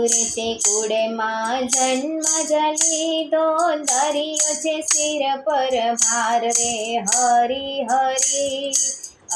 સુરતે કુળમાં જન્મ જલીધો, ધર્યો છે શિર પર ભાર રે હરી હરી.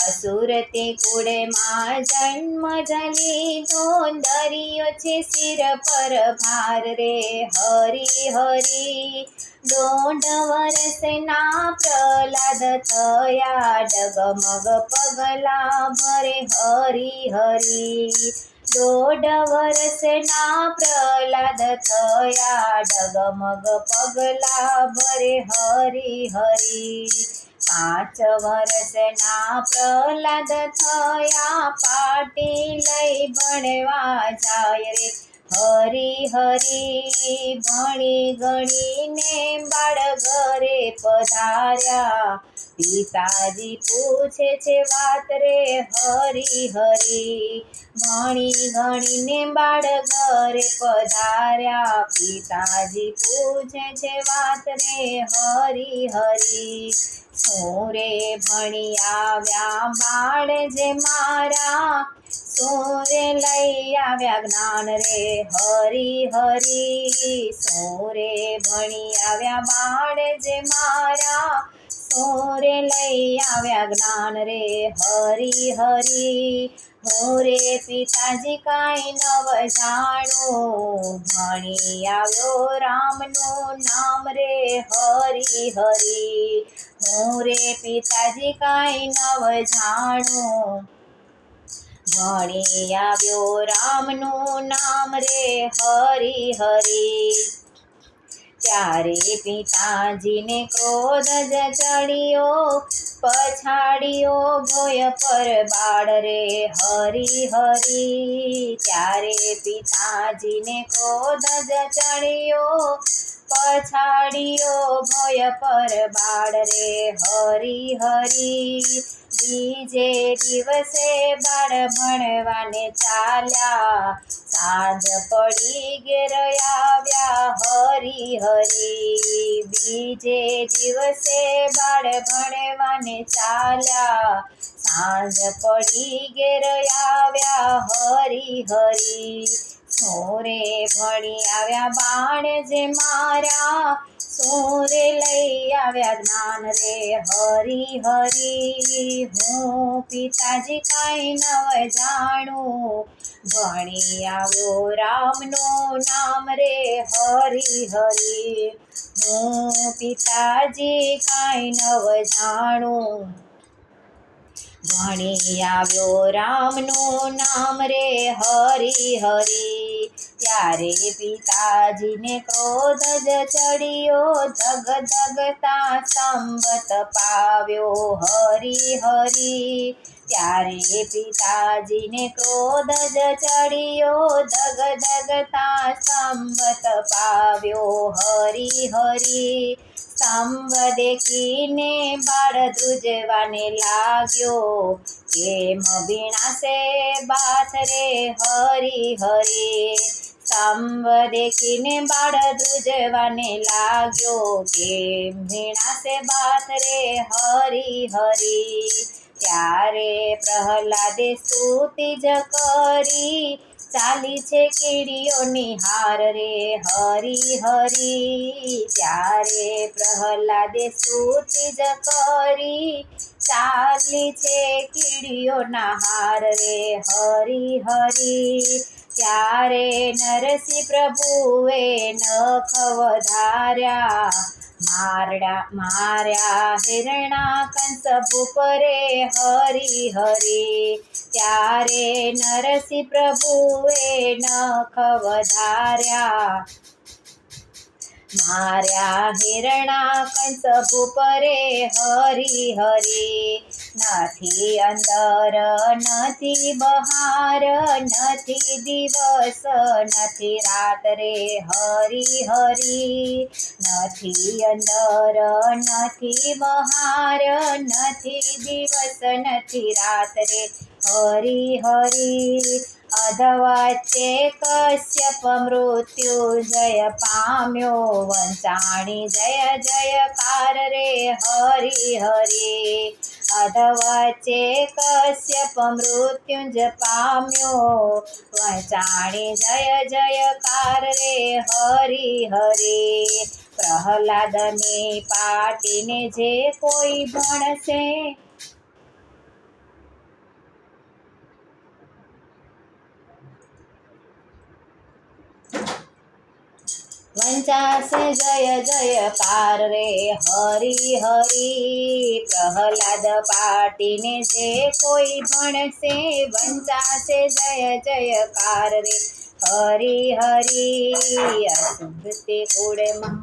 અસુરતે કુળમાં જન્મ જલીધો, ધર્યો છે શિર પર ભાર રે હરી હરી. 1.5 વર્ષના પ્રહલાદ થયા, ડગમગ પગલા ભરે હરી હરી. 1.5 વર્ષના પ્રહલાદ થયા, ડગમગ પગલા ભરે હરી હરી. 5 વર્ષના પ્રહલાદ થયા, પાટી લઈ ભણવા જાય રે હરી હરી. ભણી ગણીને બાળ ઘરે પધાર્યા, પિતાજી પૂછે છે વાત રે હરી હરી. ભણી ગણીને બાળ ઘરે પધાર્યા, પિતાજી પૂછે છે વાત રે હરી હરી. શું રે ભણી આવ્યા બાળ જે મારા, શું રે લઈ આવ્યા જ્ઞાન રે હરી હરી. શું રે ભણી આવ્યા બાળ જે મારા, શું રે લઈ આવ્યા જ્ઞાન રે હરી હરી. હું રે પિતાજી કાંઈ નવ જાણું, ભણી આવ્યો રામનું નામ રે હરી હરી. હું રે પિતાજી કાંઈ નવ જાણું, ભણી આવ્યો રામનું નામ રે હરી હરી. ત્યારે પિતાજીને ક્રોધ જ ચડ્યો, પછાડ્યો ભોય પર બાળ રે હરી હરી. ત્યારે પિતાજીને ક્રોધ જ ચડ્યો, પછાડ્યો ભોય પર બાળ રે હરી હરી. બીજે દિવસે બાળ ભણવાને ચાલ્યા, સાંજ પડી ઘેર આવ્યા હરી હરી. બીજે દિવસે બાળ ભણવાને ચાલ્યા, સાંજ પડી ઘેર આવ્યા હરી હરી. શું રે ભણી આવ્યા બાળ જે મારા, શું રે લઈ આવ્યા જ્ઞાન રે હરી હરી. હું પિતાજી કાંઈ નવ જાણું, ભણી આવ્યો રામનું નામ રે હરી હરી. હું પિતાજી કાંઈ નવ જાણું, ભણી આવ્યો રામનું નામ રે હરી હરી. ત્યારે પિતાજીને ક્રોધ જ ચડ્યો, ધગ ધગતા સંવત પાવ્યો હરી હરી. ત્યારે પિતાજીને ક્રોધ જ ચડ્યો, ધગ ધગતા સંવત પાવ્યો હરી હરી. સ્તંભ દેખીને બાળ ધ્રુજવાને લાગ્યો, કેમ વિનાશે બાથ રે હરી હરી. સ્તંભ દેખીને બાળ ધ્રુજવાને લાગ્યો, કેમ વિનાશે બાથ રે હરી હરી. ત્યારે પ્રહલાદે સ્તુતિ જ કરી, ચાલી છે કીડીઓની હાર રે હરી હરી. ત્યારે પ્રહલાદે સ્તુતિ જ કરી, ચાલી છે કીડીઓના હાર રે હરી હરી. ત્યારે નરસિંહ પ્રભુએ નખ વધાર્યા, માર્યા હિરણા કંસ પરે હરી હરી. ત્યારે નરસિંહ પ્રભુએ નખ વધાર્યા, માર્યા હિરણા કંસ પરે હરી હરી. નથી અંદર નથી બહાર, નથી દિવસ નથી રાત રે હરી હરી. નથી અંદર નથી બહાર, નથી દિવસ નથી રાત રે હરી હરી. અધવચ્ચે કશ્યપ મૃત્યુંજય પામ્યો વંચાણી જય જયકાર રે હરિ હરિ અધવચ્ચે કશ્યપ મૃત્યુંજ પામ્યો વંચાણી જય જયકાર રે હરિ હરિ પ્રહલાદને પાટીને જે કોઈ ભણશે વંચાશે જય જયકાર રે હરિ હરિ પ્રહલાદ પાટીને જે કોઈ ભણશે વંચાશે જય જયકાર રે હરિ હરિ અસુભતે કુળમાં